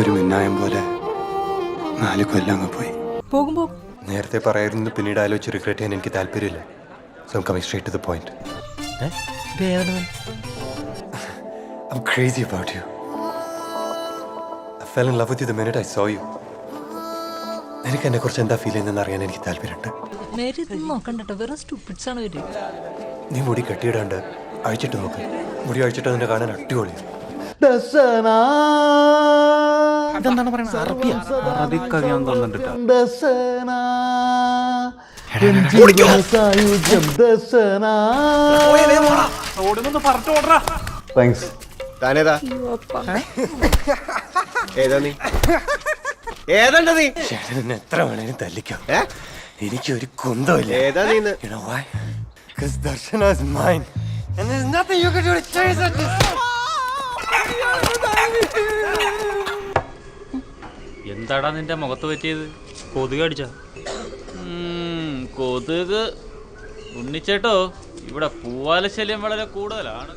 ഒരു മിന്നായം പോലെ 4 കൊല്ലം അങ്ങ് പോയി. പോകുമ്പോ നേരത്തെ പറയായിരുന്നു, പിന്നീട് ആലോചിച്ച് റിഗ്രറ്റ് ചെയ്യാൻ എനിക്ക് താല്പര്യമില്ല. So I'm coming straight to the point. I'm crazy about you. I fell in love with you the minute I saw you. നിനക്ക് എന്നെ കുറിച്ച് എന്താ ഫീൽ ചെയ്യുന്നതെന്ന് അറിയാൻ എനിക്ക് താല്പര്യമുണ്ട്. നേരെ ഇതൊന്നും നോക്കണ്ടോ, വെറും സ്റ്റുപ്പിഡ്സ് ആണ് ഇവര്. നീ മുടി കെട്ടിയിടാണ്ട് അഴിച്ചിട്ട് നോക്ക്. മുടി അഴിച്ചിട്ട് നിന്നെ കാണാൻ അടിപൊളിയാണ്. ഇതെന്താണ് പറയുന്നത്? അറബി കവിയാന്ന് തോന്നുന്നുണ്ട്. താനേതാ? ഏതാ നീ? ഏതാണ്ട നീ? നിന്നെ എത്ര വേണേലും തല്ലിക്കാം, എനിക്കൊരു കുന്തമില്ല. ഏതാ നീ? You know why? Because Darshana is mine. And there's nothing you can do to change that. എന്താടാ നിന്റെ മുഖത്ത് പറ്റിയത്? കൊതുക് അടിച്ച? കൊതുക് ഉണ്ണിച്ചേട്ടോ, ഇവിടെ പൂവാല ശല്യം വളരെ കൂടുതലാണ്.